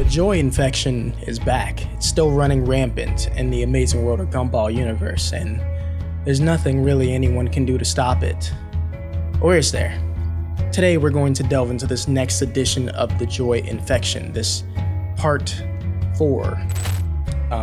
Joy infection is back. It's still running rampant in the Amazing World of Gumball universe, and there's nothing really anyone can do to stop it. Or is there? Today we're going to delve into this next edition of the Joy infection, this part 4.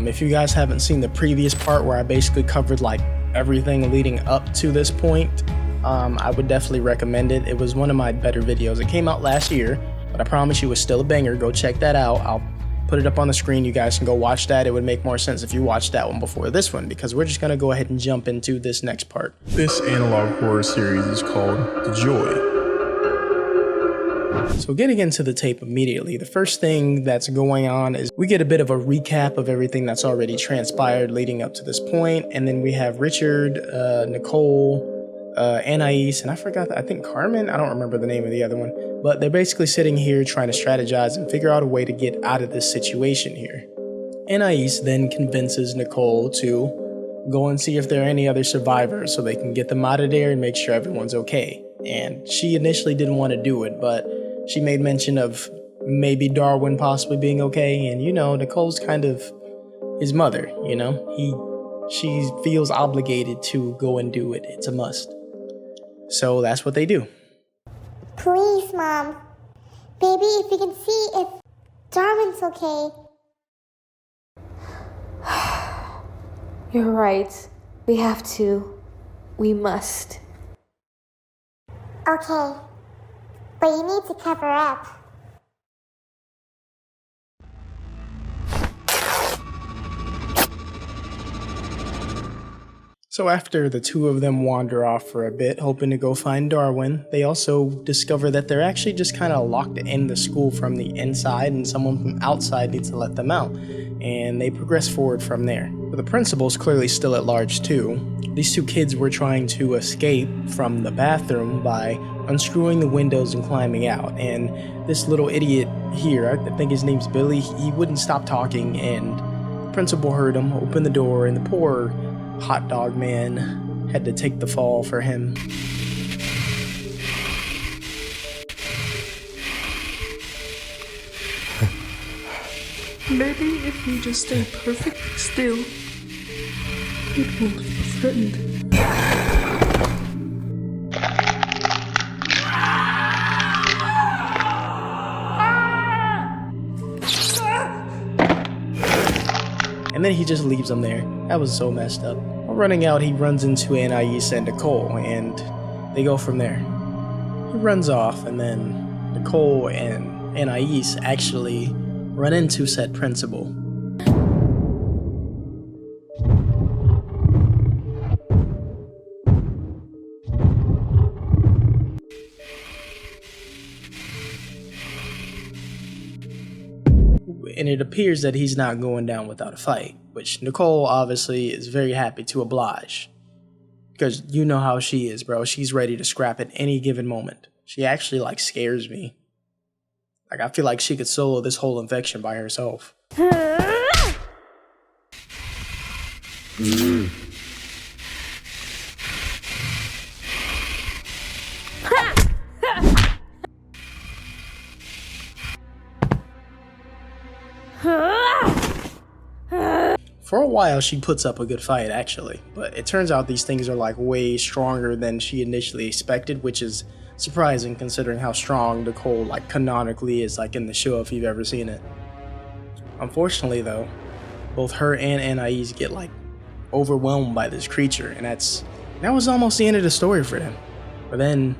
If you guys haven't seen the previous part where I basically covered like everything leading up to this point, I would definitely recommend it. It was one of my better videos. It came out last year, but I promise you it's still a banger. Go check that out. I'll put it up on the screen. You guys can go watch that. It would make more sense if you watched that one before this one, because we're just going to go ahead and jump into this next part. This analog horror series is called The Joy. So getting into the tape immediately, the first thing that's going on is we get a bit of a recap of everything that's already transpired leading up to this point, and then we have Richard, Nicole, Anais, and I think Carmen, I don't remember the name of the other one, but they're basically sitting here trying to strategize and figure out a way to get out of this situation here. Anais then convinces Nicole to go and see if there are any other survivors so they can get them out of there and make sure everyone's okay. And she initially didn't want to do it, but she made mention of maybe Darwin possibly being okay, and you know, Nicole's kind of his mother, you know? She feels obligated to go and do it. It's a must. So that's what they do. Please, Mom. Baby, if you can see if Darwin's okay. You're right. We have to. We must. Okay. But you need to cover up. So after the two of them wander off for a bit, hoping to go find Darwin, they also discover that they're actually just kind of locked in the school from the inside, and someone from outside needs to let them out. And they progress forward from there. But the principal's clearly still at large too. These two kids were trying to escape from the bathroom by unscrewing the windows and climbing out. And this little idiot here, I think his name's Billy, he wouldn't stop talking, and the principal heard him open the door, and the poor hot dog man had to take the fall for him. Maybe if you just stay perfectly still, it won't be threatened. And then he just leaves them there. That was so messed up. While running out, he runs into Anais and Nicole, and they go from there. He runs off, and then Nicole and Anais actually run into said principal. And it appears that he's not going down without a fight, which Nicole obviously is very happy to oblige. Because you know how she is, bro. She's ready to scrap at any given moment. She actually, like, scares me. Like, I feel like she could solo this whole infection by herself. For a while, she puts up a good fight, actually, but it turns out these things are like way stronger than she initially expected, which is surprising considering how strong Nicole like canonically is like in the show if you've ever seen it. Unfortunately though, both her and Anais get like overwhelmed by this creature, and that was almost the end of the story for them. But then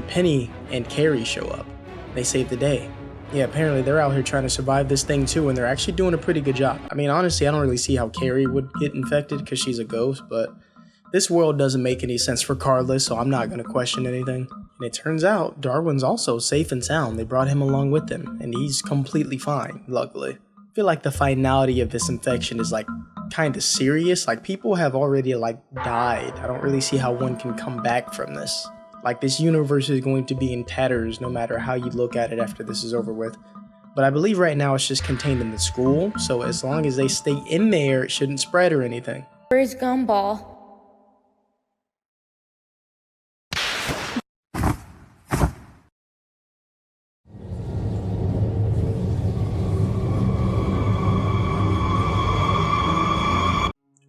Penny and Carrie show up. They save the day. Yeah, apparently they're out here trying to survive this thing too, and they're actually doing a pretty good job. I mean, honestly, I don't really see how Carrie would get infected because she's a ghost, but this world doesn't make any sense regardless, so I'm not going to question anything. And it turns out Darwin's also safe and sound. They brought him along with them, and he's completely fine, luckily. I feel like the finality of this infection is like kind of serious. Like, people have already like died. I don't really see how one can come back from this. Like, this universe is going to be in tatters no matter how you look at it after this is over with. But I believe right now it's just contained in the school, so as long as they stay in there, it shouldn't spread or anything. Where's Gumball?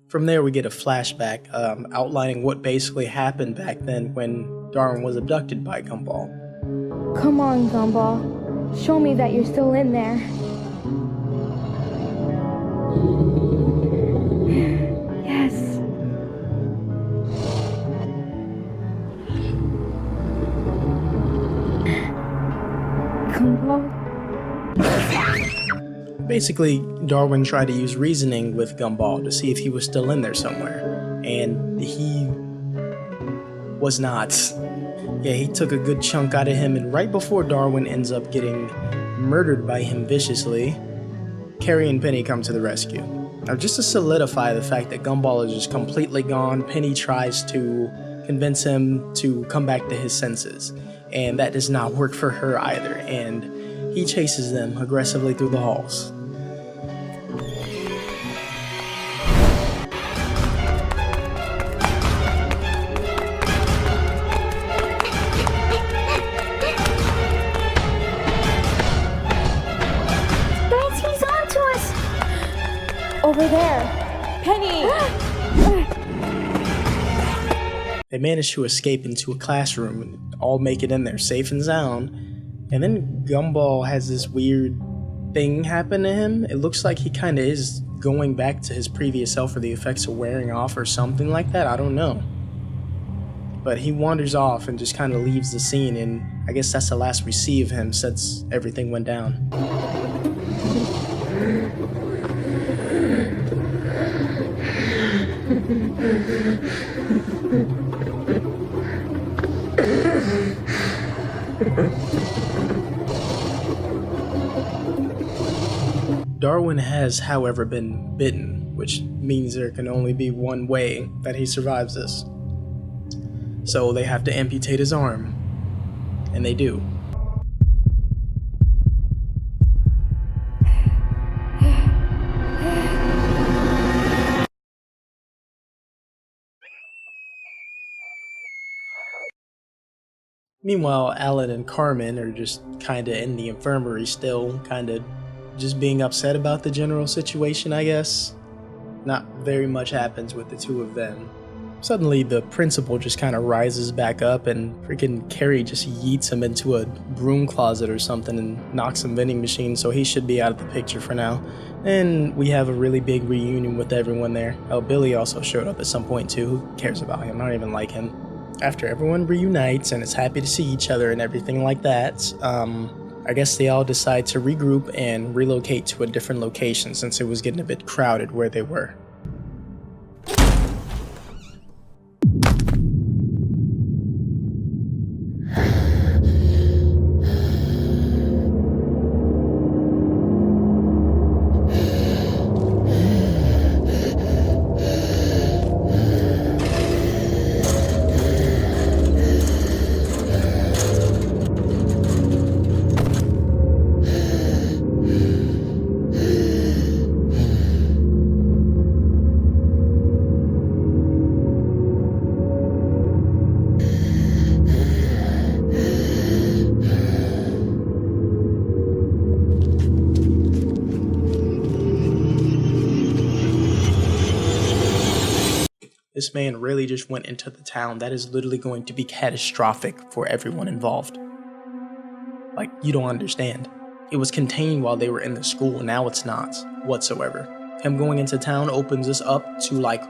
From there, we get a flashback outlining what basically happened back then when Darwin was abducted by Gumball. Come on, Gumball. Show me that you're still in there. Yes. Gumball? Basically, Darwin tried to use reasoning with Gumball to see if he was still in there somewhere, and he was not. Yeah, he took a good chunk out of him, and right before Darwin ends up getting murdered by him viciously, Carrie and Penny come to the rescue. Now, just to solidify the fact that Gumball is just completely gone, Penny tries to convince him to come back to his senses, and that does not work for her either, and he chases them aggressively through the halls. Over there! Penny! They manage to escape into a classroom and all make it in there safe and sound. And then Gumball has this weird thing happen to him. It looks like he kind of is going back to his previous self, or the effects are wearing off or something like that. I don't know. But he wanders off and just kind of leaves the scene, and I guess that's the last we see of him since everything went down. Darwin has, however, been bitten, which means there can only be one way that he survives this. So they have to amputate his arm, and they do. Meanwhile, Alan and Carmen are just kinda in the infirmary still, kinda just being upset about the general situation, I guess. Not very much happens with the two of them. Suddenly, the principal just kinda rises back up, and freaking Carrie just yeets him into a broom closet or something and knocks some vending machines, so he should be out of the picture for now. And we have a really big reunion with everyone there. Oh, Billy also showed up at some point too. Who cares about him? I don't even like him. After everyone reunites and is happy to see each other and everything like that, I guess they all decide to regroup and relocate to a different location since it was getting a bit crowded where they were. This man really just went into the town. That is literally going to be catastrophic for everyone involved. Like, you don't understand. It was contained while they were in the school, now it's not whatsoever. Him going into town opens us up to like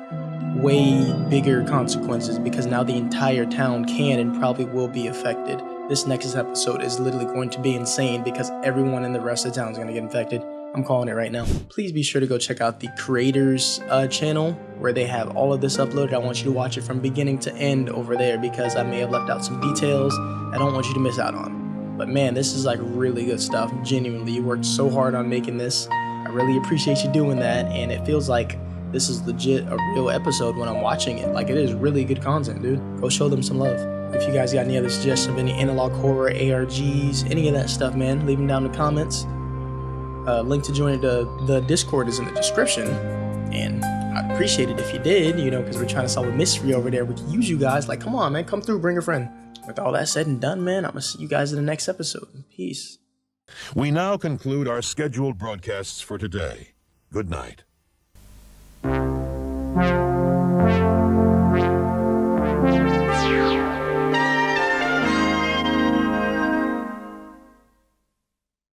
way bigger consequences, because now the entire town can and probably will be affected. This next episode is literally going to be insane because everyone in the rest of the town is going to get infected. I'm calling it right now. Please be sure to go check out the creators channel where they have all of this uploaded. I want you to watch it from beginning to end over there because I may have left out some details I don't want you to miss out on. But man, this is like really good stuff. Genuinely, you worked so hard on making this. I really appreciate you doing that, and it feels like this is legit a real episode when I'm watching it. Like, it is really good content, dude. Go show them some love. If you guys got any other suggestions of any analog horror, ARGs, any of that stuff, man, leave them down in the comments. Link to join the Discord is in the description. And I'd appreciate it if you did, because we're trying to solve a mystery over there. We can use you guys. Like, come on, man, come through, bring a friend. With all that said and done, man, I'm going to see you guys in the next episode. Peace. We now conclude our scheduled broadcasts for today. Good night.